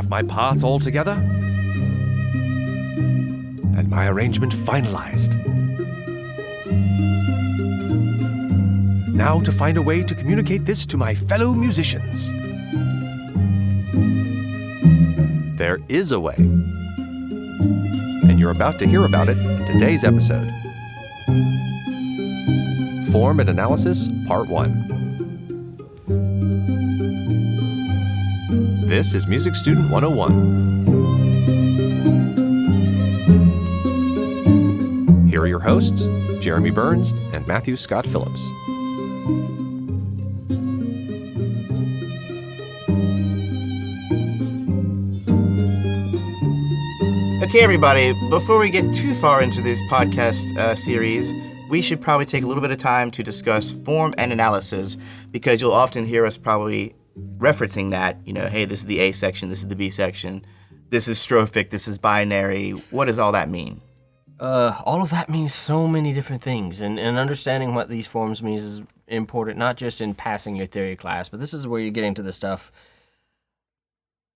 have my parts all together and my arrangement finalized. Now to find a way to communicate this to my fellow musicians. There is a way, and you're about to hear about it in today's episode. Form and Analysis Part 1. This is Music Student 101. Here are your hosts, Jeremy Burns and Matthew Scott Phillips. Okay, everybody, before we get too far into this podcast series, we should probably take a little bit of time to discuss form and analysis, because you'll often hear us probably referencing that, hey, this is the A section, this is the B section, this is strophic, this is binary. What does all that mean? All of that means so many different things, and understanding what these forms means is important, not just in passing your theory class, but this is where you get into the stuff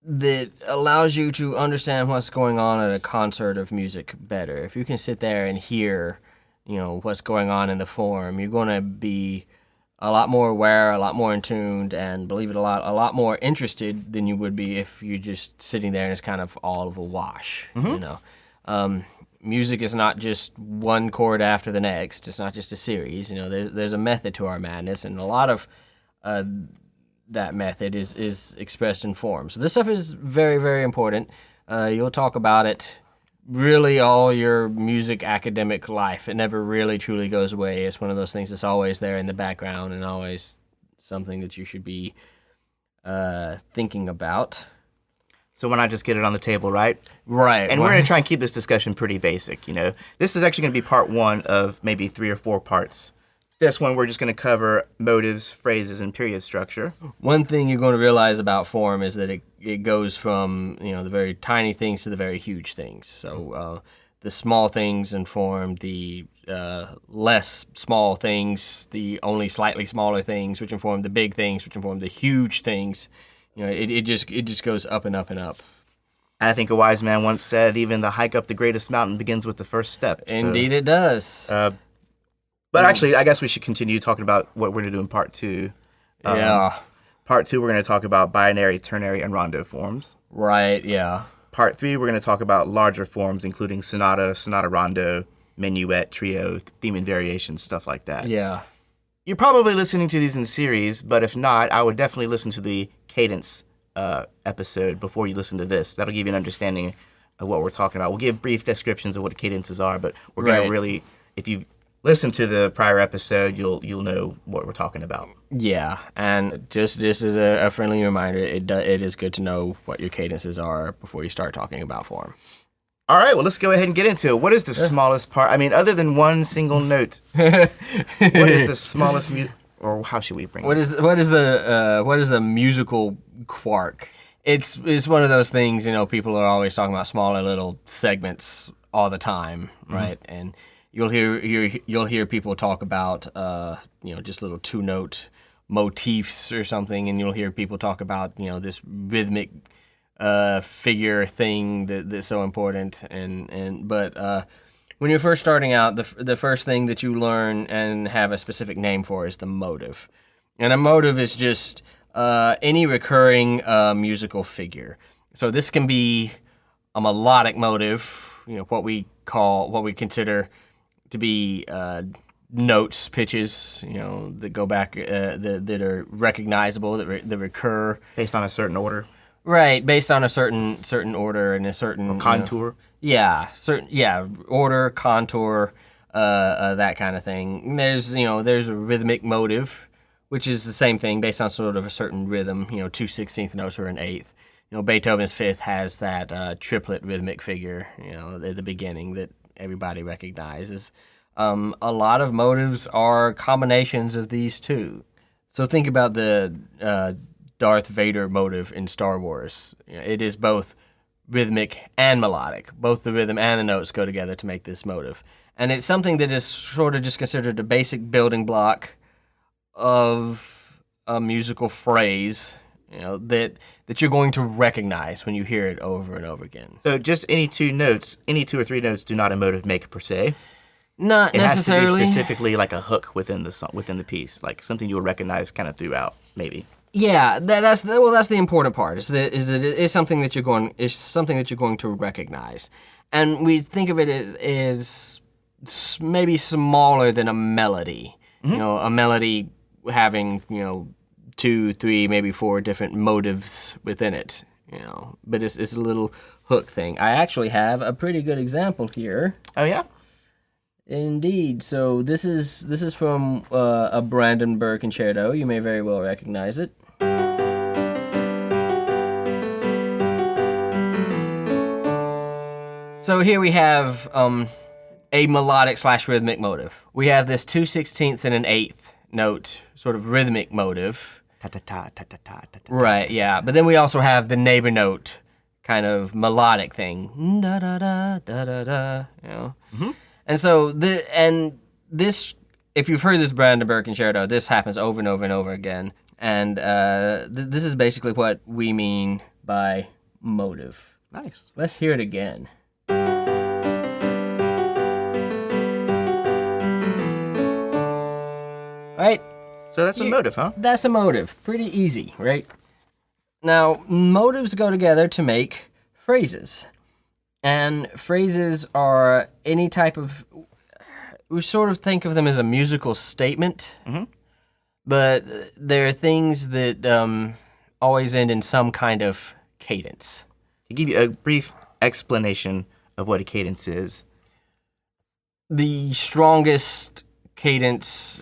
that allows you to understand what's going on at a concert of music better. If you can sit there and hear, what's going on in the form, you're going to be a lot more aware, a lot more in tuned, and believe it a lot more interested than you would be if you're just sitting there and it's kind of all of a wash. Music is not just one chord after the next. It's not just a series. There's a method to our madness, and a lot of that method is expressed in form. So this stuff is very, very important. You'll talk about it really all your music academic life. It never really truly goes away. It's one of those things that's always there in the background and always something that you should be thinking about. So why not just get it on the table, right? Right. And we're going to try and keep this discussion pretty basic, This is actually going to be part one of maybe 3 or 4 parts. This one, we're just going to cover motives, phrases, and period structure. One thing you're going to realize about form is that it goes from, the very tiny things to the very huge things. So the small things in form, the less small things, the only slightly smaller things, which inform the big things, which inform the huge things. It just goes up and up and up. I think a wise man once said, even the hike up the greatest mountain begins with the first step. Indeed it does. But actually, I guess we should continue talking about what we're going to do in part 2. Yeah. Part 2, we're going to talk about binary, ternary, and rondo forms. Right, yeah. Part 3, we're going to talk about larger forms, including sonata, sonata rondo, minuet, trio, theme and variations, stuff like that. Yeah. You're probably listening to these in series, but if not, I would definitely listen to the cadence episode before you listen to this. That'll give you an understanding of what we're talking about. We'll give brief descriptions of what the cadences are, but we're going to really, if you listen to the prior episode, you'll know what we're talking about. Yeah, and just as a friendly reminder, it is good to know what your cadences are before you start talking about form. All right, well, let's go ahead and get into it. What is the smallest part? I mean, other than one single note, what is the smallest or how should we bring what this? What is the musical quark? It's one of those things, people are always talking about smaller little segments all the time, right? Mm-hmm. And you'll hear people talk about just little 2-note motifs or something, and you'll hear people talk about this rhythmic figure thing that's so important. But when you're first starting out, the first thing that you learn and have a specific name for is the motive, and a motive is just any recurring musical figure. So this can be a melodic motive, what we consider to be notes, pitches, that go back, that are recognizable, that recur. Based on a certain order? Right, based on a certain order and a certain... Or contour? Order, contour, that kind of thing. There's a rhythmic motive, which is the same thing, based on sort of a certain rhythm, 2 16th notes or an eighth. Beethoven's Fifth has that triplet rhythmic figure, at the beginning that everybody recognizes. A lot of motives are combinations of these two. So think about the Darth Vader motive in Star Wars. It is both rhythmic and melodic. Both the rhythm and the notes go together to make this motive. And it's something that is sort of just considered a basic building block of a musical phrase, that you're going to recognize when you hear it over and over again. So just any two or three notes do not a motive make per se. Not It necessarily. has to be specifically like a hook within the piece, like something you will recognize kind of throughout, maybe. Yeah, that's the important part. Is that it is something that you're going to recognize, and we think of it as maybe smaller than a melody. A melody having 2, 3, maybe 4 different motives within it. But it's a little hook thing. I actually have a pretty good example here. Oh yeah. Indeed. So this is from a Brandenburg concerto. You may very well recognize it. So here we have a melodic / rhythmic motive. We have this 2/16 and an 1/8 note sort of rhythmic motive. Ta ta ta ta ta ta ta. Right. Yeah. But then we also have the neighbor note kind of melodic thing. Da da da da da da. And so this, if you've heard this Brandenburg concerto, this happens over and over and over again. And this is basically what we mean by motive. Nice. Let's hear it again. Right? So that's a motive, huh? That's a motive. Pretty easy, right? Now, motives go together to make phrases. And phrases are any type of... We sort of think of them as a musical statement. But they're things that always end in some kind of cadence. To give you a brief explanation of what a cadence is. The strongest cadence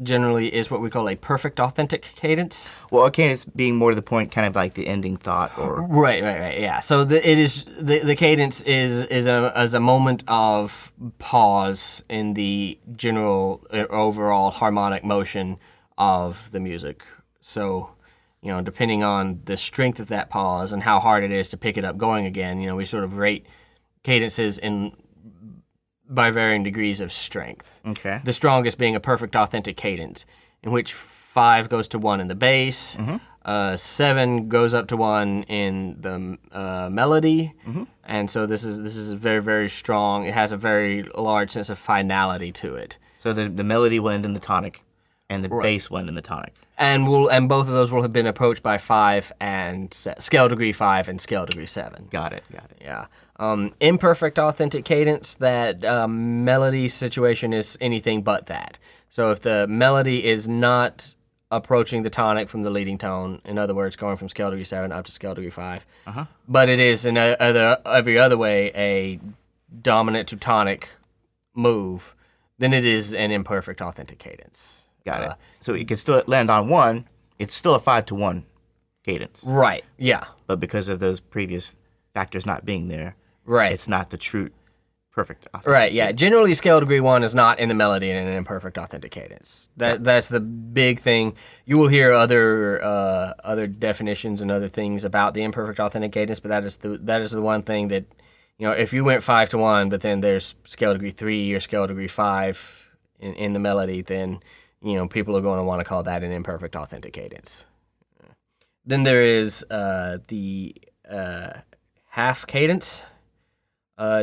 generally is what we call a perfect authentic cadence. Well, a cadence being more to the point, kind of like the ending thought, or Right, yeah. So the cadence is a moment of pause in the general overall harmonic motion of the music. So, depending on the strength of that pause and how hard it is to pick it up going again, we sort of rate cadences by varying degrees of strength. Okay. The strongest being a perfect authentic cadence, in which 5 goes to 1 in the bass, 7 goes up to 1 in the melody, and so this is very, very strong. It has a very large sense of finality to it. So the melody will end in the tonic, and the bass will end in the tonic. And both of those will have been approached by 5 and scale degree 5 and scale degree 7. Got it. Yeah. Imperfect authentic cadence, that melody situation is anything but that. So if the melody is not approaching the tonic from the leading tone, in other words, going from scale degree 7 up to scale degree 5, but it is in every other way a dominant to tonic move, then it is an imperfect authentic cadence. Got it. So it can still land on 1. It's still a 5-to-1 cadence. Right. Yeah. But because of those previous factors not being there, Right. it's not the true perfect authentic. Right, yeah. Generally, scale degree 1 is not in the melody in an imperfect authentic cadence. That's the big thing. You will hear other definitions and other things about the imperfect authentic cadence, but that is the one thing that, if you went 5-to-1, but then there's scale degree 3 or scale degree 5 in the melody, then people are going to want to call that an imperfect authentic cadence. Then there is the half cadence.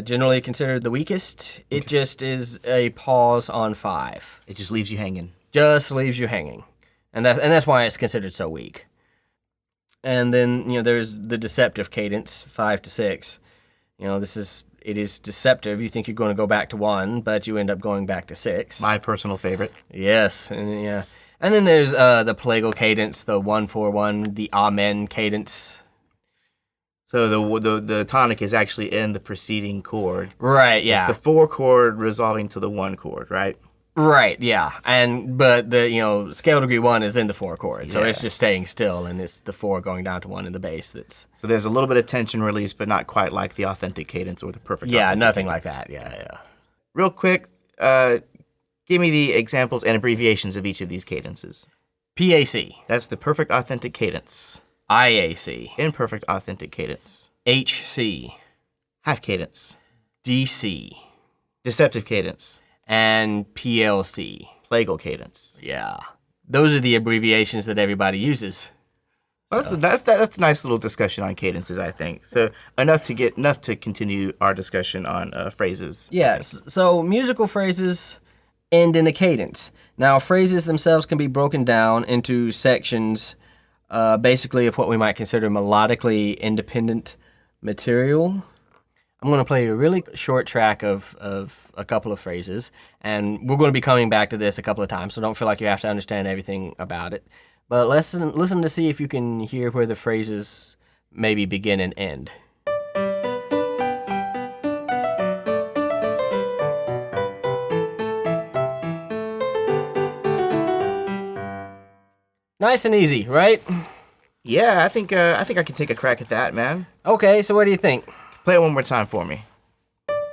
Generally considered the weakest. It just is a pause on 5. It just leaves you hanging. Just leaves you hanging, and that's why it's considered so weak. And then there's the deceptive cadence, 5 to 6. It is deceptive. You think you're going to go back to 1, but you end up going back to 6. My personal favorite. Yes, and yeah. And then there's the plagal cadence, the 1-4-1, the amen cadence. So the tonic is actually in the preceding chord. Right, yeah. It's the 4 chord resolving to the 1 chord, right? Right, yeah. But the scale degree 1 is in the 4 chord, so Yeah. it's just staying still, and it's the 4 going down to 1 in the bass. So there's a little bit of tension release, but not quite like the authentic cadence or the perfect. Yeah, authentic nothing cadence. like that. Yeah. Real quick, give me the examples and abbreviations of each of these cadences. PAC, That's the perfect authentic cadence. IAC, Imperfect authentic cadence. HC, Half cadence. DC, Deceptive cadence. and PLC. Plagal cadence. Yeah. Those are the abbreviations that everybody uses. Well, that's a nice little discussion on cadences, I think. So enough to continue our discussion on phrases. Yes. So musical phrases end in a cadence. Now, phrases themselves can be broken down into sections, basically of what we might consider melodically independent material. I'm going to play a really short track of a couple of phrases, and we're going to be coming back to this a couple of times, so don't feel like you have to understand everything about it. But listen to see if you can hear where the phrases maybe begin and end. Nice and easy, right? Yeah, I think I can take a crack at that, man. Okay, so what do you think? Play it one more time for me.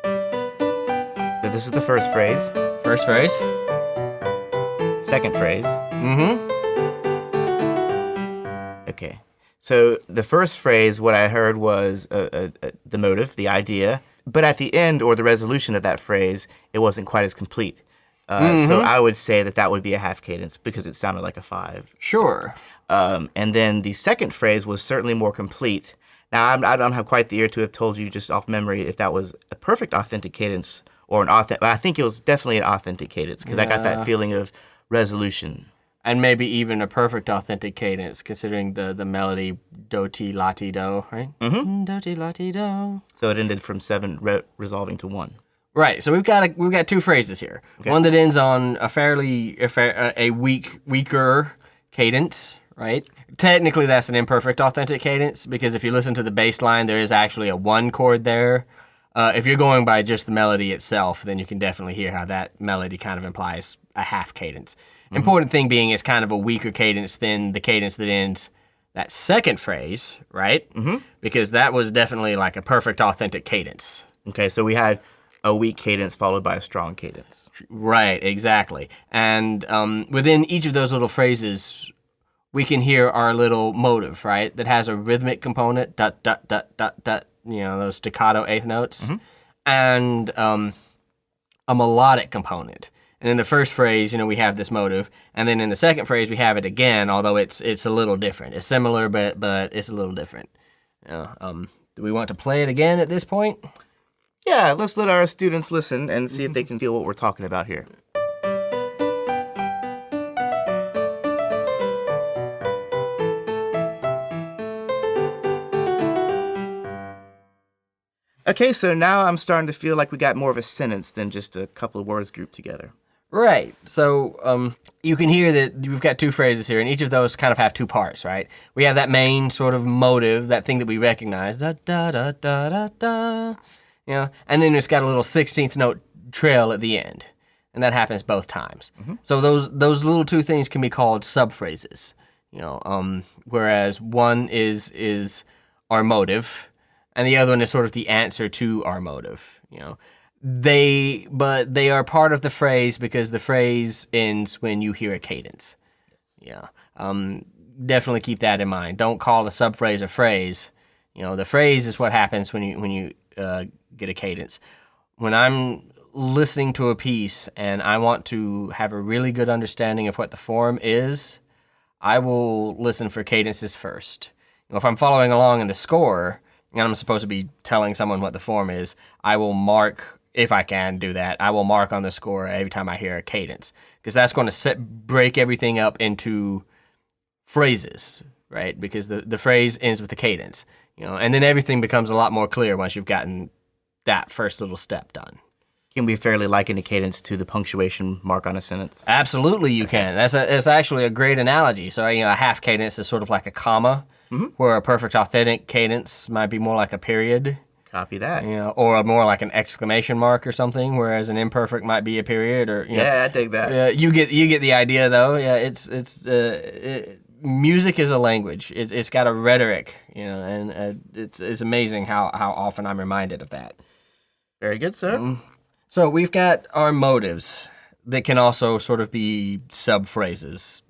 So this is the first phrase. First phrase. Second phrase. Mm-hmm. Okay. So the first phrase, what I heard was the motive, the idea, but at the end or the resolution of that phrase, it wasn't quite as complete. So I would say that would be a half cadence because it sounded like a 5. Sure. And then the second phrase was certainly more complete. Now, I don't have quite the ear to have told you just off memory if that was a perfect authentic cadence or but I think it was definitely an authentic cadence because I got that feeling of resolution. And maybe even a perfect authentic cadence, considering the melody do ti la ti do, right? Mm-hmm. Do ti la ti do. So it ended from 7 resolving to 1. Right. So we've got 2 phrases here. Okay. One that ends on a weaker cadence, right? Technically, that's an imperfect authentic cadence because if you listen to the bass line, there is actually a 1 chord there. If you're going by just the melody itself, then you can definitely hear how that melody kind of implies a half cadence. Mm-hmm. Important thing being it's kind of a weaker cadence than the cadence that ends that second phrase, right? Mm-hmm. Because that was definitely like a perfect authentic cadence. Okay, so we had a weak cadence followed by a strong cadence. Right, exactly. And within each of those little phrases, we can hear our little motive, right? That has a rhythmic component, dot, dot, dot, dot, dot, those staccato eighth notes, and a melodic component. And in the first phrase, we have this motive, and then in the second phrase, we have it again, although it's a little different. It's similar, but it's a little different. Do we want to play it again at this point? Yeah, let's let our students listen and see if they can feel what we're talking about here. Okay, so now I'm starting to feel like we got more of a sentence than just a couple of words grouped together. Right. So you can hear that we've got 2 phrases here, and each of those kind of have 2 parts, right? We have that main sort of motive, that thing that we recognize, da da da da da da, and then it's got a little 16th note trail at the end, and that happens both times. Mm-hmm. So those little 2 things can be called subphrases, whereas one is our motive, and the other one is sort of the answer to our motive, They are part of the phrase because the phrase ends when you hear a cadence. Yes. Yeah. Definitely keep that in mind. Don't call a subphrase a phrase. The phrase is what happens when you get a cadence. When I'm listening to a piece and I want to have a really good understanding of what the form is, I will listen for cadences first. If I'm following along in the score and I'm supposed to be telling someone what the form is, I will mark, if I can do that, I will mark on the score every time I hear a cadence, because that's going to break everything up into phrases, right? Because the phrase ends with the cadence, and then everything becomes a lot more clear once you've gotten that first little step done. Can we fairly liken a cadence to the punctuation mark on a sentence? Absolutely, you can. That's actually a great analogy. So, a half cadence is sort of like a comma, where a perfect authentic cadence might be more like a period. Copy that. Or more like an exclamation mark or something, whereas an imperfect might be a period. Or I dig that. You get the idea, though. Yeah, music is a language. It's got a rhetoric, and it's amazing how often I'm reminded of that. Very good, sir. So we've got our motives that can also sort of be subphrases.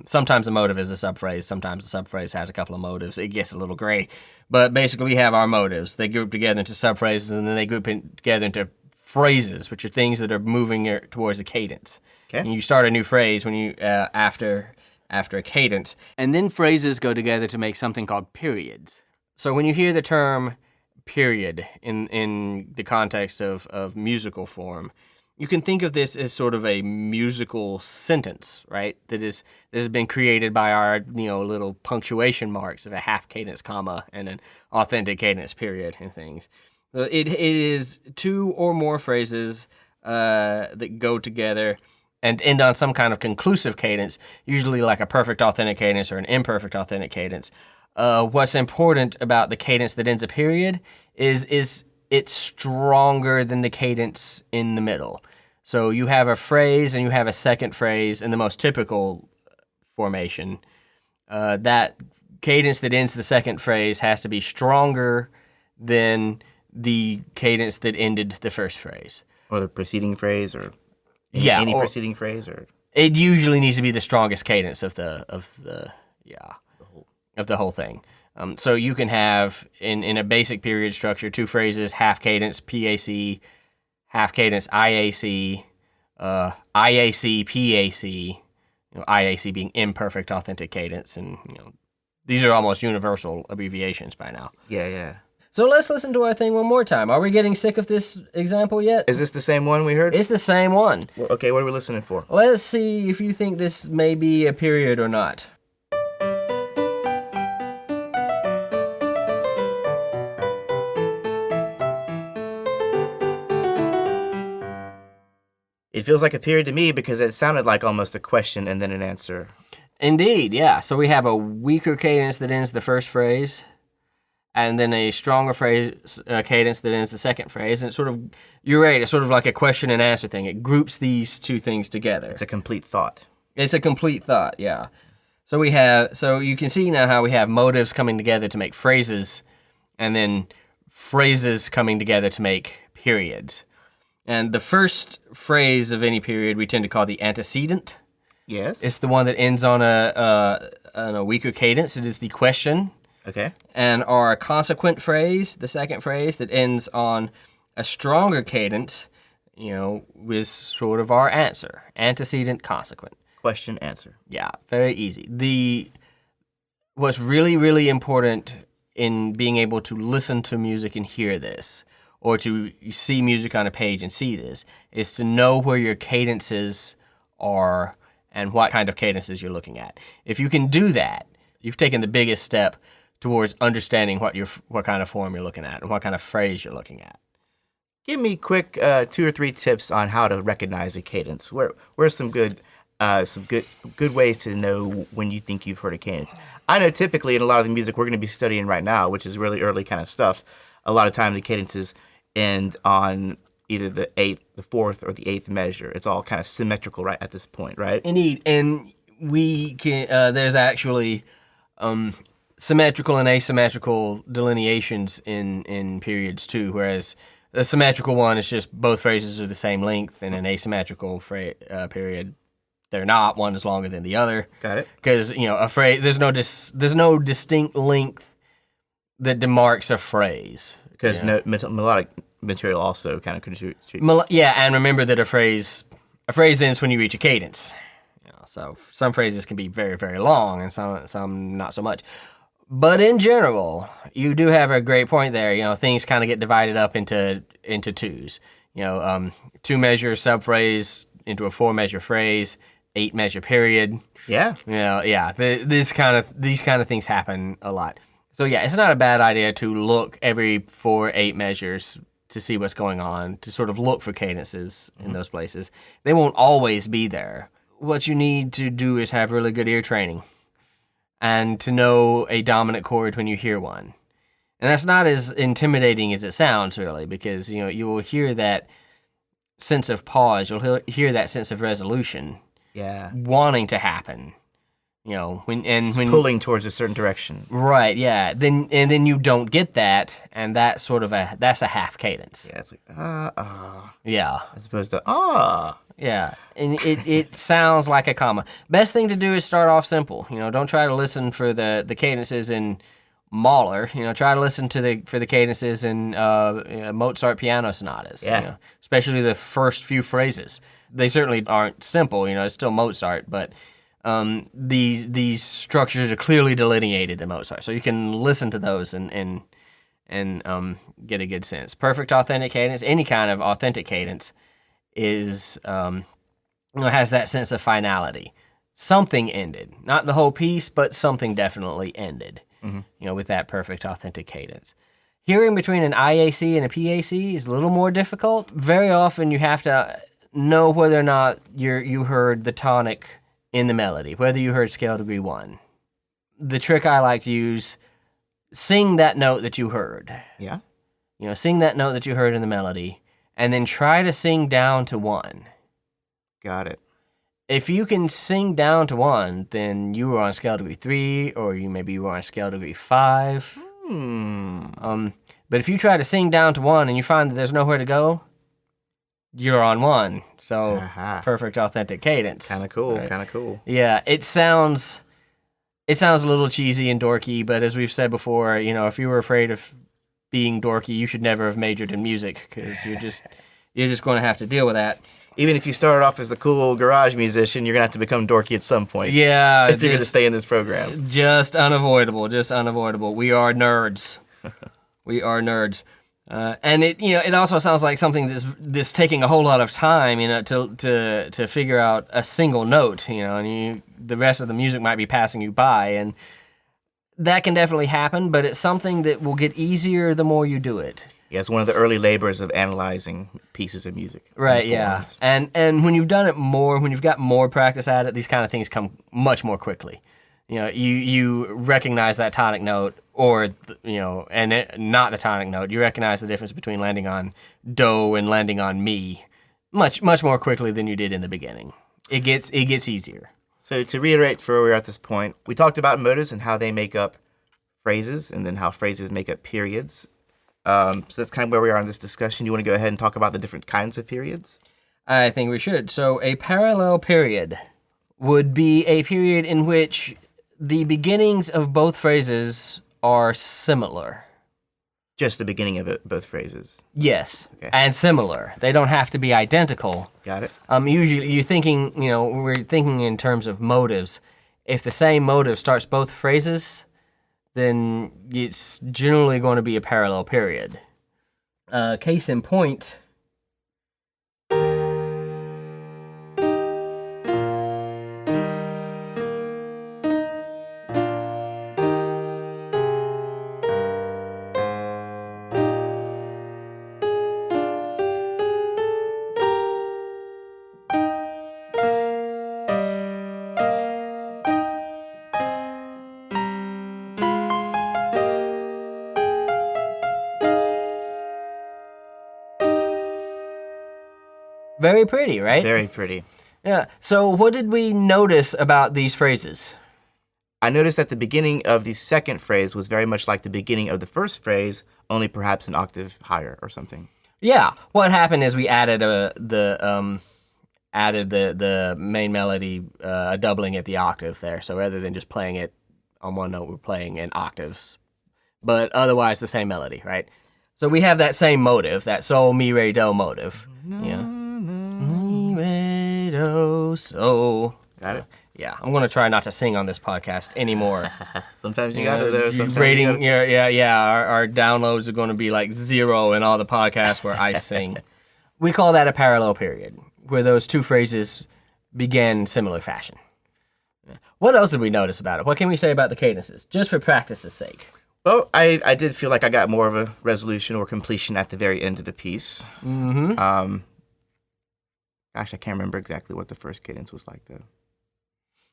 Sometimes a motive is a subphrase. Sometimes a subphrase has a couple of motives. It gets a little gray. But basically we have our motives. They group together into subphrases, and then they group together into phrases, which are things that are moving towards a cadence. Okay. And you start a new phrase when you after after a cadence. And then phrases go together to make something called periods. So when you hear the term period in the context of musical form, you can think of this as sort of a musical sentence, right? That has been created by our little punctuation marks of a half cadence comma and an authentic cadence period and things. So it is two or more phrases that go together and end on some kind of conclusive cadence, usually like a perfect authentic cadence or an imperfect authentic cadence. What's important about the cadence that ends a period is it's stronger than the cadence in the middle. So you have a phrase and you have a second phrase in the most typical formation. That cadence that ends the second phrase has to be stronger than the cadence that ended the first phrase. Or the preceding phrase, or any preceding phrase, or it usually needs to be the strongest cadence of the whole thing. So you can have in a basic period structure two phrases: half cadence PAC, half cadence IAC, IAC PAC. IAC being imperfect authentic cadence, and these are almost universal abbreviations by now. Yeah. So let's listen to our thing one more time. Are we getting sick of this example yet? Is this the same one we heard? It's the same one. Well, okay, what are we listening for? Let's see if you think this may be a period or not. It feels like a period to me because it sounded like almost a question and then an answer. Indeed, yeah. So we have a weaker cadence that ends the first phrase, and then a stronger cadence that ends the second phrase. And it's sort of, you're right, it's sort of like a question and answer thing. It groups these two things together. It's a complete thought. It's a complete thought, yeah. So you can see now how we have motives coming together to make phrases, and then phrases coming together to make periods. And the first phrase of any period we tend to call the antecedent. Yes. It's the one that ends on a weaker cadence. It is the question. Okay. And our consequent phrase, the second phrase that ends on a stronger cadence, is sort of our answer. Antecedent, consequent. Question, answer. Yeah, very easy. What's really, really important in being able to listen to music and hear this, or to see music on a page and see this, is to know where your cadences are and what kind of cadences you're looking at. If you can do that, you've taken the biggest step towards understanding what kind of form you're looking at and what kind of phrase you're looking at. Give me quick 2 or 3 tips on how to recognize a cadence. Where are some good ways to know when you think you've heard a cadence? I know typically in a lot of the music we're going to be studying right now, which is really early kind of stuff, a lot of time the cadences end on either the 8th, the 4th, or the 8th measure. It's all kind of symmetrical right at this point, right? Indeed, and we can. There's actually symmetrical and asymmetrical delineations in periods too. Whereas the symmetrical one is just both phrases are the same length, and an asymmetrical period, they're not. One is longer than the other. Got it. Because a phrase, there's no distinct length that demarks a phrase. Because melodic material also kind of contributes. Yeah, and remember that a phrase ends when you reach a cadence. So some phrases can be very, very long, and some not so much. But in general, you do have a great point there. Things kind of get divided up into twos. 2-measure subphrase into a 4-measure phrase, 8-measure period. Yeah. These kind of things happen a lot. So yeah, it's not a bad idea to look every 4-8 measures to see what's going on, to sort of look for cadences in those places. They won't always be there. What you need to do is have really good ear training and to know a dominant chord when you hear one. And that's not as intimidating as it sounds, really, because you will hear that sense of pause, you'll hear that sense of resolution. Yeah. Wanting to happen. When pulling towards a certain direction. Right, yeah. Then you don't get that, and that's a half cadence. Yeah, it's like Yeah. as opposed to Yeah, and it sounds like a comma. Best thing to do is start off simple. Don't try to listen for the cadences in Mahler. Try to listen for the cadences in Mozart piano sonatas. Yeah. Especially the first few phrases. They certainly aren't simple. It's still Mozart, but these structures are clearly delineated in Mozart, so you can listen to those and get a good sense. Perfect authentic cadence, any kind of authentic cadence, is has that sense of finality. Something ended, not the whole piece, but something definitely ended. With that perfect authentic cadence. Hearing between an IAC and a PAC is a little more difficult. Very often you have to know whether or not you heard the tonic in the melody, whether you heard scale degree 1. The trick I like to use, sing that note that you heard. Yeah. Sing that note that you heard in the melody, and then try to sing down to 1. Got it. If you can sing down to 1, then you were on scale degree 3, or maybe you were on scale degree 5. But if you try to sing down to 1 and you find that there's nowhere to go, you're on 1. So perfect authentic cadence. Kind of cool. Right? Kind of cool. Yeah, it sounds a little cheesy and dorky, but as we've said before, if you were afraid of being dorky, you should never have majored in music, because you're just going to have to deal with that. Even if you started off as a cool garage musician, you're going to have to become dorky at some point. Yeah. If you're going to stay in this program. Just unavoidable. We are nerds. We are nerds. And it also sounds like something that's taking a whole lot of time, to figure out a single note, and the rest of the music might be passing you by, and that can definitely happen, but it's something that will get easier the more you do it. Yeah, it's one of the early labors of analyzing pieces of music. Right, yeah. And when you've done it more, when you've got more practice at it, these kind of things come much more quickly. You recognize that tonic note, or, not the tonic note. You recognize the difference between landing on do and landing on mi much more quickly than you did in the beginning. It gets easier. So to reiterate for where we're at this point, we talked about motives and how they make up phrases, and then how phrases make up periods. So that's kind of where we are in this discussion. You want to go ahead and talk about the different kinds of periods? I think we should. So a parallel period would be a period in which the beginnings of both phrases are similar. Just the beginning of both phrases? Yes, okay. And similar. They don't have to be identical. Got it. Usually you're thinking, we're thinking in terms of motives. If the same motive starts both phrases, then it's generally going to be a parallel period. Case in point, very pretty, right? Very pretty. Yeah. So what did we notice about these phrases? I noticed that the beginning of the second phrase was very much like the beginning of the first phrase, only perhaps an octave higher or something. Yeah. What happened is we added the main melody, doubling at the octave there. So rather than just playing it on one note, we're playing in octaves, but otherwise the same melody, right? So we have that same motive, that sol, mi, re, do motive. Mi, re, do, sol. Got it. Yeah, I'm gonna try not to sing on this podcast anymore. Sometimes you gotta though. Sometimes rating, our downloads are gonna be like 0 in all the podcasts where I sing. We call that a parallel period, where those two phrases began in similar fashion. What else did we notice about it? What can we say about the cadences, just for practice's sake? Well, I did feel like I got more of a resolution or completion at the very end of the piece. Mm-hmm. Gosh, I can't remember exactly what the first cadence was like, though.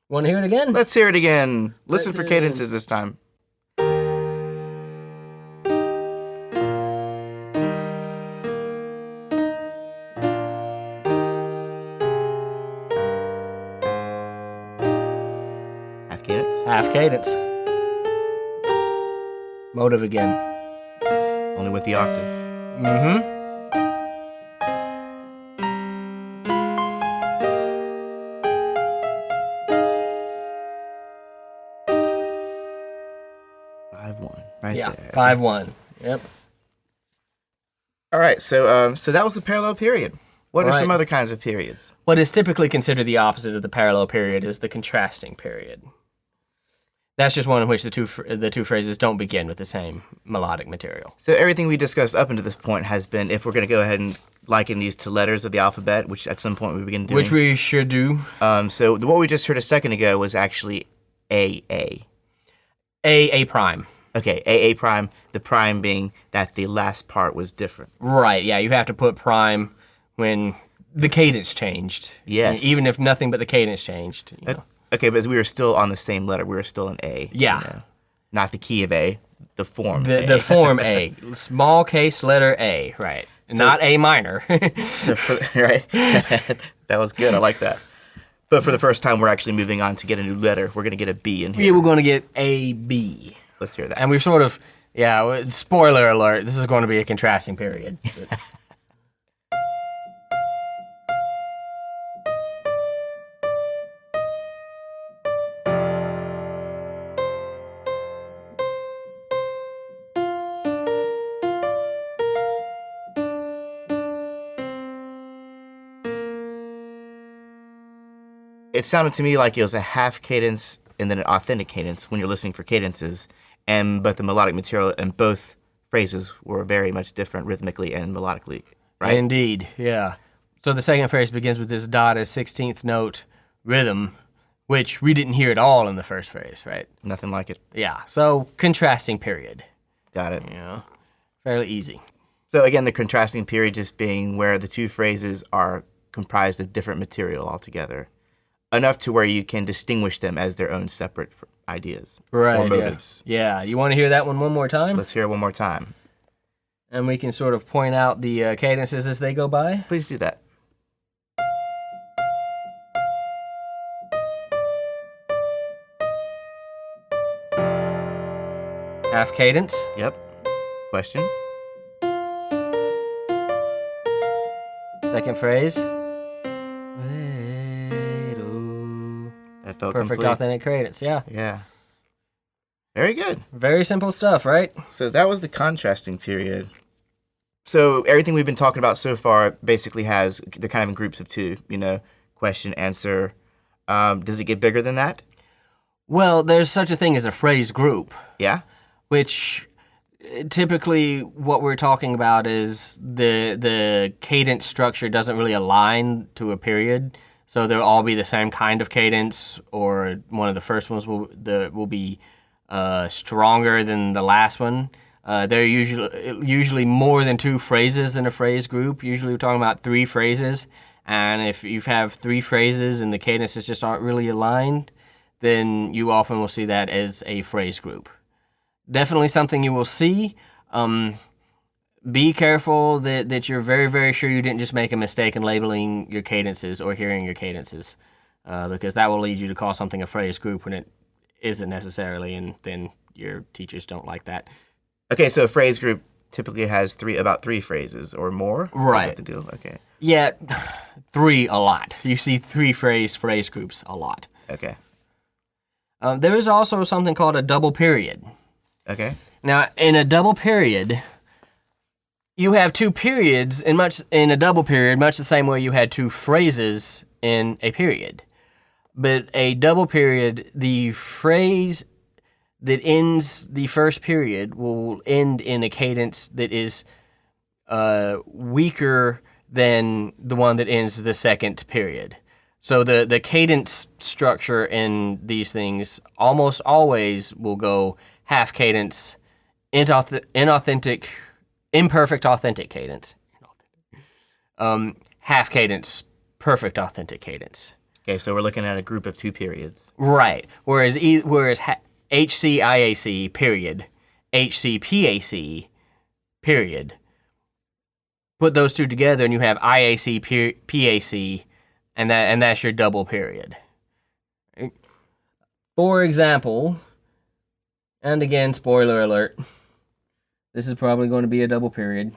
Want to hear it again? Let's hear it again. Listen Let's for hear it cadences this time. Half cadence. Half cadence. Motive again. Only with the octave. Mm-hmm. Right there. 5-1. Yep. All right, so that was the parallel period. What are Right. some other kinds of periods? What is typically considered the opposite of the parallel period is the contrasting period. That's just one in which the two phrases don't begin with the same melodic material. So everything we discussed up until this point has been, if we're going to go ahead and liken these to letters of the alphabet, which at some point we begin doing. Which we should do. So what we just heard a second ago was actually AA. A prime. Okay, AA prime, the prime being that the last part was different. Right, yeah, you have to put prime when the cadence changed. Yes. Even if nothing but the cadence changed. You know. Okay, but we were still on the same letter. We were still in A. Yeah. Not the key of A, the form A. The form A. Small case letter A, right. Not A minor. Right? That was good. I like that. But for the first time, we're actually moving on to get a new letter. We're going to get a B in here. Yeah, we're going to get A, B. Let's hear that. And we've sort of, spoiler alert, this is going to be a contrasting period. It sounded to me like it was a half cadence and then an authentic cadence when you're listening for cadences, but the melodic material and both phrases were very much different rhythmically and melodically, right? Indeed, yeah. So the second phrase begins with this dotted 16th note rhythm, which we didn't hear at all in the first phrase, right? Nothing like it. Yeah, so contrasting period, Got it. fairly easy. So again, the contrasting period just being where the two phrases are comprised of different material altogether, enough to where you can distinguish them as their own separate ideas or motives. Yeah, you want to hear that one more time? Let's hear it one more time. And we can sort of point out the cadences as they go by. Please do that. Half cadence. Yep. Question? Second phrase. That felt Perfect complete. authentic cadence, yeah. Yeah. Very good. Very simple stuff, right? So that was the contrasting period. So everything we've been talking about so far basically they're kind of in groups of two, question, answer. Does it get bigger than that? Well, there's such a thing as a phrase group, Yeah? which typically what we're talking about is the cadence structure doesn't really align to a period. So they'll all be the same kind of cadence, or one of the first ones will be stronger than the last one. There are usually more than two phrases in a phrase group. Usually we're talking about three phrases. And if you have three phrases and the cadences just aren't really aligned, then you often will see that as a phrase group. Definitely something you will see. Be careful that you're very, very sure you didn't just make a mistake in labeling your cadences or hearing your cadences, because that will lead you to call something a phrase group when it isn't necessarily, and then your teachers don't like that. Okay, so a phrase group typically has about three phrases or more? Right. Is that the deal? Okay. Yeah, three a lot. You see three phrase groups a lot. Okay. There is also something called a double period. Okay. Now, in a double period, you have two periods in a double period, much the same way you had two phrases in a period. But a double period, the phrase that ends the first period will end in a cadence that is weaker than the one that ends the second period. So the cadence structure in these things almost always will go half cadence, imperfect authentic cadence, half cadence, perfect authentic cadence. Okay, so we're looking at a group of two periods. Right. Whereas HCIAC period, HCPAC period. Put those two together and you have IAC PAC, and that's your double period. For example, and again, spoiler alert, this is probably going to be a double period.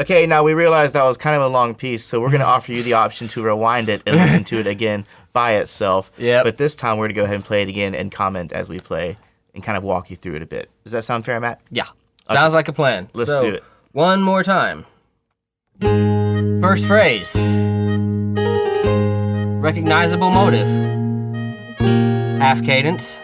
Okay, now we realized that was kind of a long piece, so we're going to offer you the option to rewind it and listen to it again by itself. Yep. But this time we're going to go ahead and play it again and comment as we play and kind of walk you through it a bit. Does that sound fair, Matt? Yeah. Sounds like a plan. Let's do it. One more time. First phrase. Recognizable motive. Half cadence.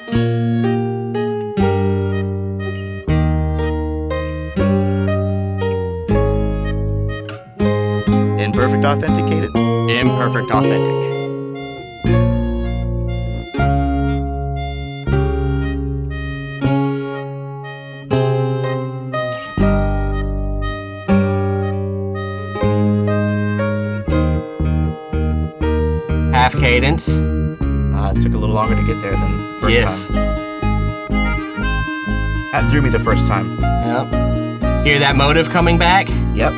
Imperfect authentic cadence. Imperfect authentic. Half cadence. It took a little longer to get there than the first Yes. time. That threw me the first time. Yep. Hear that motive coming back? Yep.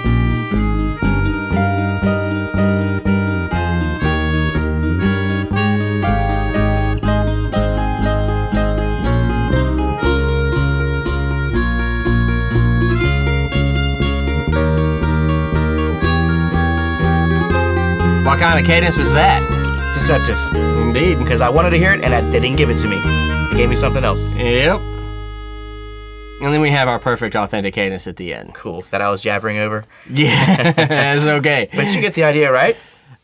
What kind of cadence was that? Deceptive. Indeed. Because I wanted to hear it and they didn't give it to me. They gave me something else. Yep. And then we have our perfect authentic cadence at the end. Cool. That I was jabbering over. Yeah, that's okay. But you get the idea, right?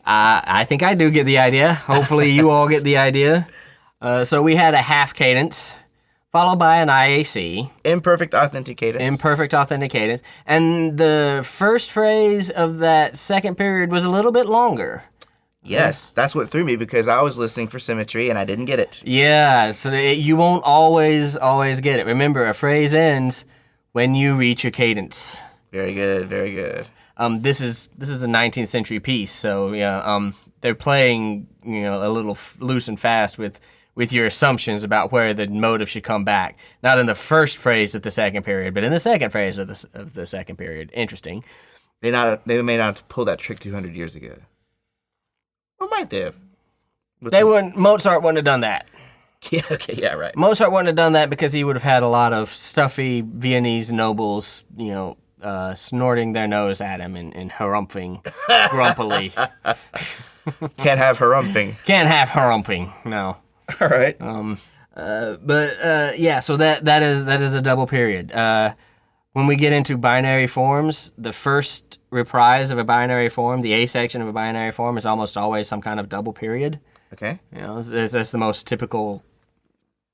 I think I do get the idea. Hopefully you all get the idea. So we had a half cadence, followed by an IAC. Imperfect authentic cadence. Imperfect authentic cadence. And the first phrase of that second period was a little bit longer. Yes, that's what threw me because I was listening for symmetry and I didn't get it. Yeah, so you won't always get it. Remember, a phrase ends when you reach your cadence. Very good, very good. This is a 19th century piece, so yeah, they're playing a little loose and fast with your assumptions about where the motive should come back. Not in the first phrase of the second period, but in the second phrase of the second period. Interesting. They may not have pulled that trick 200 years ago. Or might they have? Mozart wouldn't have done that. Yeah, okay, yeah, right. Mozart wouldn't have done that because he would have had a lot of stuffy Viennese nobles, snorting their nose at him and harumphing grumpily. Can't have harumphing. Can't have harumphing, no. All right. Yeah, so that is a double period. When we get into binary forms, the first reprise of a binary form, the A section of a binary form, is almost always some kind of double period. Okay. That's the most typical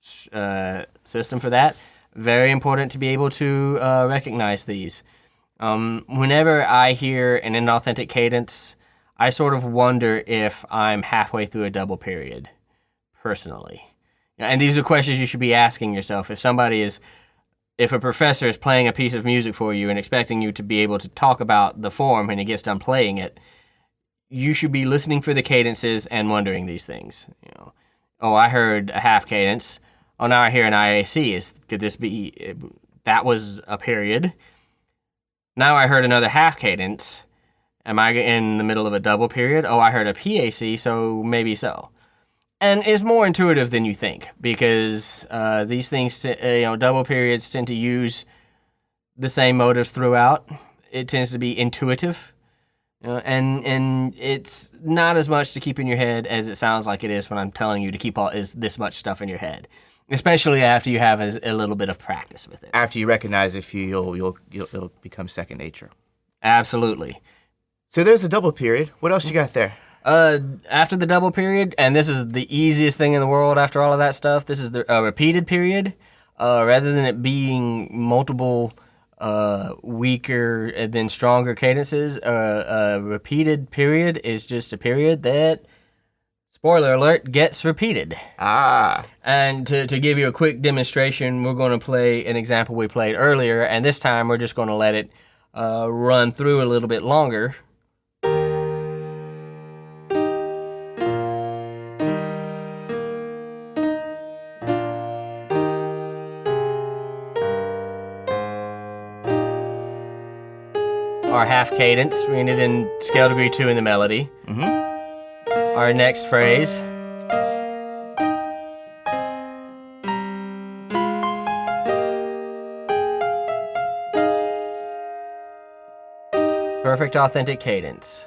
system for that. Very important to be able to recognize these. Whenever I hear an inauthentic cadence, I sort of wonder if I'm halfway through a double period, personally. And these are questions you should be asking yourself. If a professor is playing a piece of music for you and expecting you to be able to talk about the form when he gets done playing it, you should be listening for the cadences and wondering these things. Oh, I heard a half cadence. Oh, now I hear an IAC. Could this be, that was a period. Now I heard another half cadence. Am I in the middle of a double period? Oh, I heard a PAC, so maybe so. And it's more intuitive than you think because these things, double periods tend to use the same motives throughout. It tends to be intuitive, and it's not as much to keep in your head as it sounds like it is when I'm telling you to keep this much stuff in your head, especially after you have a little bit of practice with it. After you recognize it, it'll become second nature. Absolutely. So there's the double period. What else you got there? After the double period, and this is the easiest thing in the world after all of that stuff, this is the repeated period. Rather than it being multiple weaker and then stronger cadences, a repeated period is just a period that, spoiler alert, gets repeated. And to give you a quick demonstration, we're going to play an example we played earlier, and this time we're just going to let it run through a little bit longer. Our half cadence, we ended in scale degree 2 in the melody. Mm-hmm. Our next phrase. perfect authentic cadence.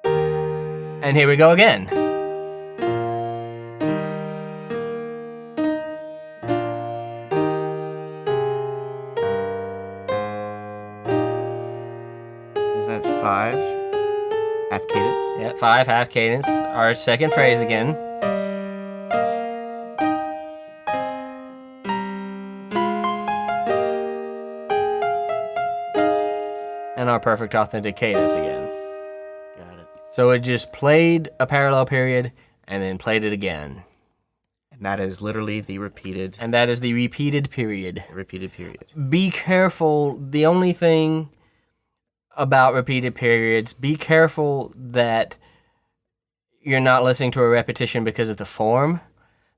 And here we go again. Is that 5? Half cadence? Yeah, 5 half cadence. Our second phrase again. And our perfect authentic cadence again. Got it. So it just played a parallel period and then played it again. And that is literally the repeated And that is the repeated period. period. Be careful. The only thing about repeated periods, be careful that you're not listening to a repetition because of the form.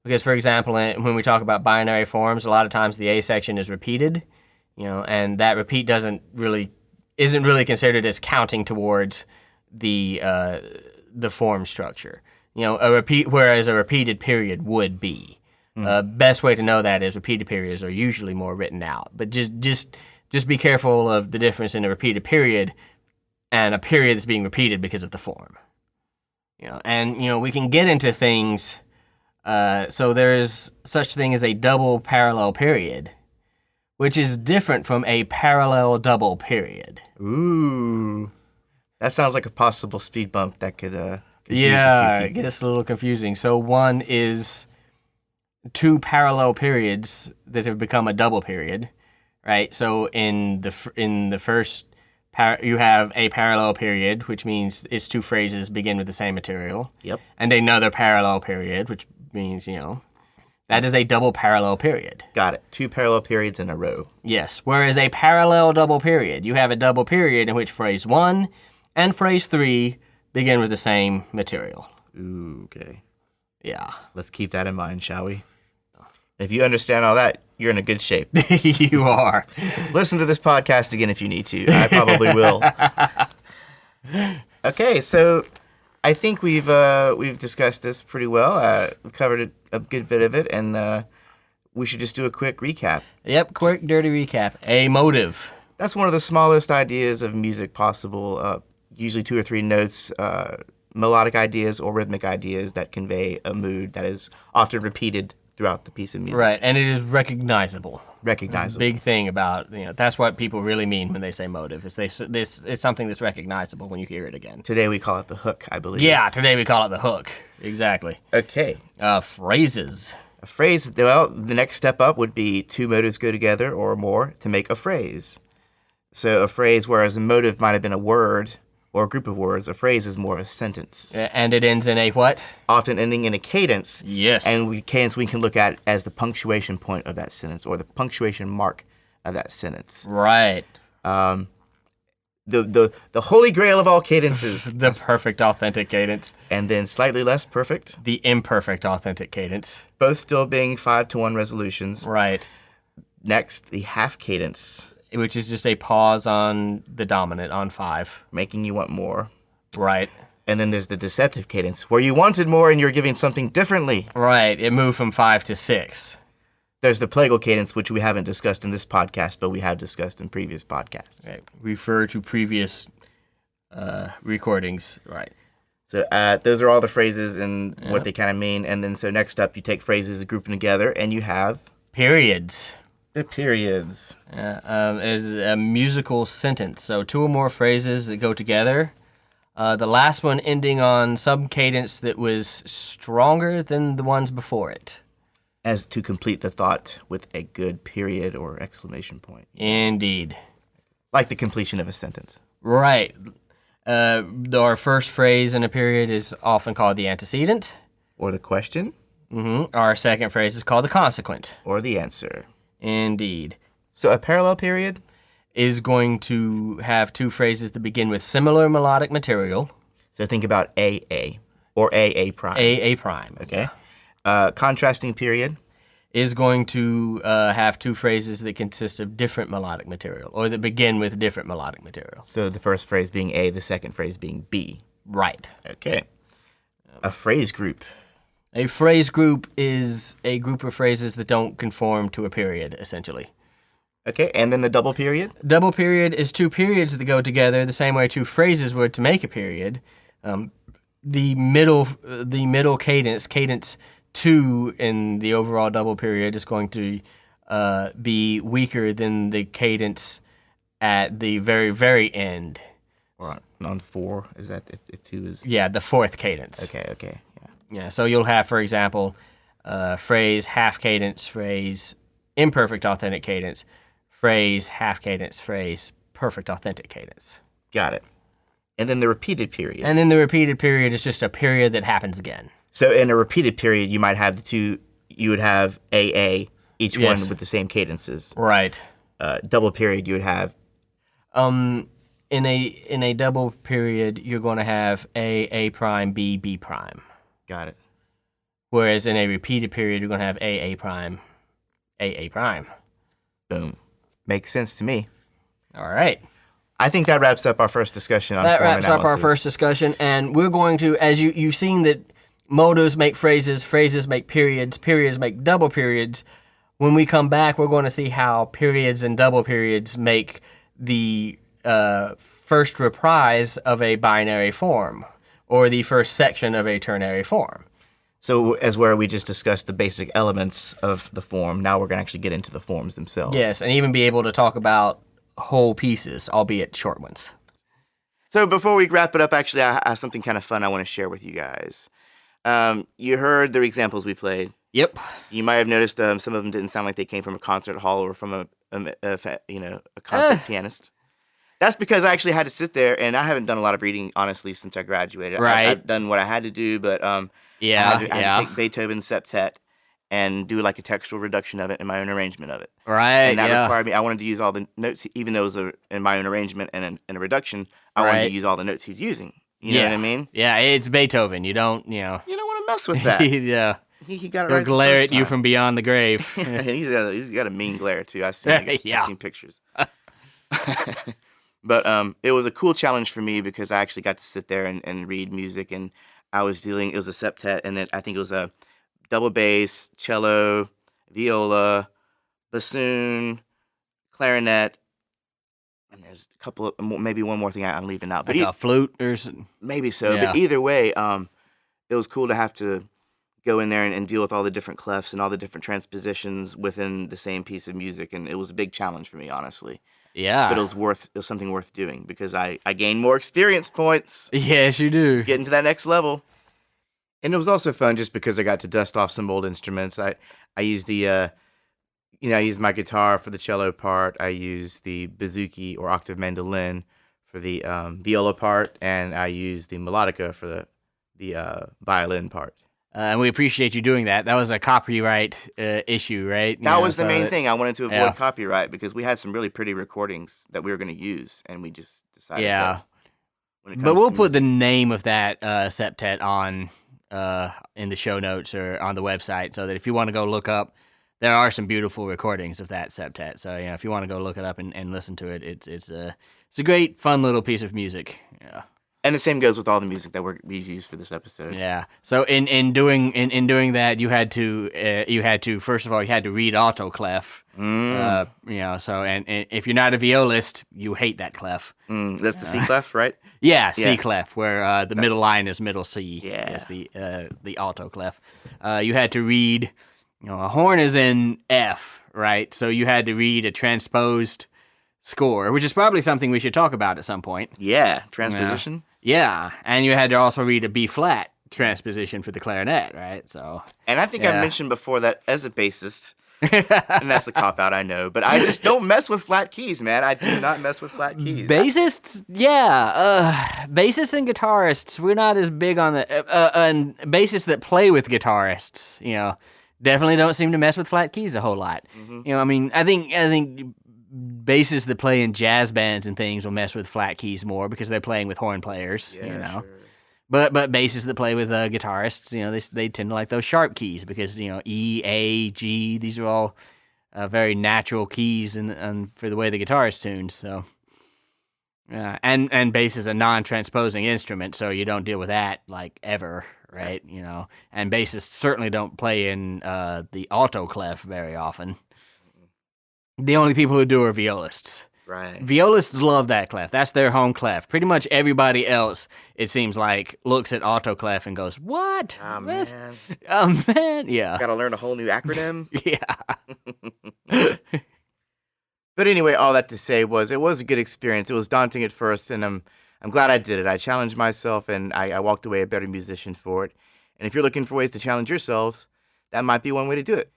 Because, for example, when we talk about binary forms, a lot of times the A section is repeated, and that repeat isn't really considered as counting towards the form structure. Whereas a repeated period would be. Best way to know that is repeated periods are usually more written out. But just be careful of the difference in a repeated period and a period that's being repeated because of the form. We can get into things. So there's such thing as a double parallel period, which is different from a parallel double period. Ooh. That sounds like a possible speed bump that could confuse a few Yeah, it people. gets a little confusing. So one is two parallel periods that have become a double period, right? So in the first you have a parallel period, which means its two phrases begin with the same material. Yep. And another parallel period, which means, that is a double parallel period. Got it. 2 parallel periods in a row. Yes. Whereas a parallel double period, you have a double period in which phrase 1 and phrase 3 begin with the same material. Ooh, okay. Yeah. Let's keep that in mind, shall we? If you understand all that, you're in a good shape. You are. Listen to this podcast again if you need to. I probably will. Okay, so I think we've discussed this pretty well. We've covered a good bit of it, and we should just do a quick recap. Yep, quick, dirty recap. A motive. That's one of the smallest ideas of music possible. Usually 2 or 3 notes, melodic ideas or rhythmic ideas that convey a mood that is often repeated throughout the piece of music. Right, and it is recognizable. Recognizable. Big thing about, that's what people really mean when they say motive. It's something that's recognizable when you hear it again. Today we call it the hook, I believe. Yeah, today we call it the hook. Exactly. Okay. Phrases. A phrase, well, the next step up would be 2 motives go together or more to make a phrase. So a phrase, whereas a motive might have been a word or a group of words, a phrase is more of a sentence. And it ends in a what? Often ending in a cadence. Yes. And cadence we can look at as the punctuation point of that sentence or the punctuation mark of that sentence. Right. The holy grail of all cadences. The perfect authentic cadence. And then slightly less perfect. The imperfect authentic cadence. Both still being 5-to-1 resolutions. Right. Next, the half cadence. Which is just a pause on the dominant on 5. Making you want more. Right. And then there's the deceptive cadence, where you wanted more and you're giving something differently. Right. It moved from 5 to 6. There's the plagal cadence, which we haven't discussed in this podcast, but we have discussed in previous podcasts. Right. Refer to previous recordings. Right. So those are all the phrases and what they kind of mean. And then so next up, you take phrases, group them together, and you have Periods. the periods. Is a musical sentence. So 2 or more phrases that go together. The last one ending on some cadence that was stronger than the ones before it. As to complete the thought with a good period or exclamation point. Indeed. Like the completion of a sentence. Right. Our first phrase in a period is often called the antecedent. Or the question. Our second phrase is called the consequent. Or the answer. Indeed. So a parallel period Is going to have 2 phrases that begin with similar melodic material. So think about AA or AA prime. A prime. Okay. Contrasting period. Is going to have 2 phrases that consist of different melodic material, or that begin with different melodic material. So the first phrase being A, the second phrase being B. Right. Okay. A phrase group. A phrase group is a group of phrases that don't conform to a period, essentially. Okay, and then the double period? Double period is two periods that go together the same way two phrases would to make a period. The middle cadence 2 in the overall double period is going to be weaker than the cadence at the very, very end. Or on 4, is that if 2 is... Yeah, the fourth cadence. Okay, Yeah, so you'll have, for example, phrase, half cadence, phrase, imperfect authentic cadence, phrase, half cadence, phrase, perfect authentic cadence. Got it. And then the repeated period. And then the repeated period is just a period that happens again. So in a repeated period, you might have the two, you would have AA, each Yes. one with the same cadences. Right. Double period, you would have... In a double period, you're going to have A prime, B prime. Got it. Whereas in a repeated period, you're going to have A prime, A prime. Boom. Makes sense to me. All right. I think that wraps up our first discussion on That form wraps up our analysis. first discussion, and we're going to, as you've seen that motives make phrases, phrases make periods, periods make double periods. When we come back, we're going to see how periods and double periods make the first reprise of a binary form, or the first section of a ternary form. So as where we just discussed the basic elements of the form, now we're going to actually get into the forms themselves. Yes, and even be able to talk about whole pieces, albeit short ones. So before we wrap it up, actually, I have something kind of fun I want to share with you guys. You heard the examples we played. Yep. You might have noticed some of them didn't sound like they came from a concert hall or from a concert pianist. That's because I actually had to sit there, and I haven't done a lot of reading, honestly, since I graduated. Right. I've done what I had to do, but I had to take Beethoven's septet and do like a textual reduction of it and my own arrangement of it. Right, And that required me, I wanted to use all the notes, even though it was in my own arrangement and in a reduction, I wanted to use all the notes he's using. You know what I mean? Yeah, it's Beethoven. You don't want to mess with that. yeah. He got it He'll right glare the at first you time. from beyond the grave. And he's got a mean glare, too. I've seen pictures. But it was a cool challenge for me because I actually got to sit there and read music, and it was a septet, and then I think it was a double bass, cello, viola, bassoon, clarinet, and there's a couple of, maybe one more thing I'm leaving out. But Like a flute or something. maybe so. Yeah. But either way, it was cool to have to go in there and deal with all the different clefs and all the different transpositions within the same piece of music, and it was a big challenge for me, honestly. Yeah. But it was something worth doing because I gained more experience points Yes, you do. getting to that next level. And it was also fun just because I got to dust off some old instruments. I used I used my guitar for the cello part. I used the bouzouki or octave mandolin for the viola part, and I used the melodica for the violin part. And we appreciate you doing that. That was a copyright issue, right? That was the main thing. I wanted to avoid copyright because we had some really pretty recordings that we were going to use, and we just decided that when it comes But we'll to put the music- name of that septet on in the show notes or on the website, so that if you want to go look up, there are some beautiful recordings of that septet. So if you want to go look it up and listen to it, it's a great, fun little piece of music. Yeah. And the same goes with all the music that we used for this episode. Yeah. So in doing that, you had to first of all you had to read alto clef. So and if you're not a violist, you hate that clef. That's the C clef, right? Yeah, C clef, where the middle line is middle C. Yeah. Is the alto clef. You had to read. A horn is in F, right? So you had to read a transposed score, which is probably something we should talk about at some point. Yeah, transposition. Yeah, and you had to also read a B flat transposition for the clarinet, right? So, And I think I mentioned before that as a bassist, and that's the cop out, I know, but I just don't mess with flat keys, man. I do not mess with flat keys. Bassists, bassists and guitarists, we're not as big on and bassists that play with guitarists, definitely don't seem to mess with flat keys a whole lot. Mm-hmm. I think bassists that play in jazz bands and things will mess with flat keys more because they're playing with horn players, Sure. But bassists that play with guitarists, they tend to like those sharp keys because E, A, G, these are all very natural keys and for the way the guitar is tuned. So, and bass is a non-transposing instrument, so you don't deal with that like ever, right? And bassists certainly don't play in the alto clef very often. The only people who do are violists. Right. Violists love that clef. That's their home clef. Pretty much everybody else, it seems like, looks at alto clef and goes, "What? Oh, What? man. Oh man, yeah, Got to learn a whole new acronym. yeah." But anyway, all that to say was it was a good experience. It was daunting at first, and I'm glad I did it. I challenged myself, and I walked away a better musician for it. And if you're looking for ways to challenge yourself, that might be one way to do it.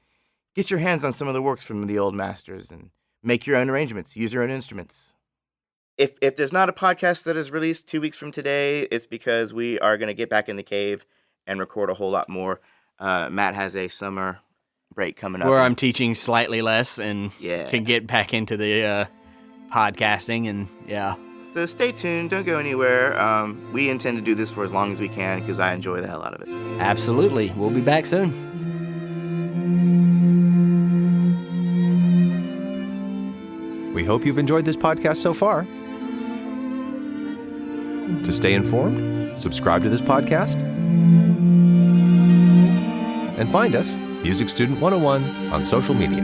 Get your hands on some of the works from the old masters and make your own arrangements. Use your own instruments. If there's not a podcast that is released 2 weeks from today, it's because we are going to get back in the cave and record a whole lot more. Matt has a summer break coming up. Where I'm teaching slightly less and Yeah. can get back into the podcasting and yeah. So stay tuned. Don't go anywhere. We intend to do this for as long as we can because I enjoy the hell out of it. Absolutely. We'll be back soon. We hope you've enjoyed this podcast so far. To stay informed, subscribe to this podcast. And find us, Music Student 101, on social media.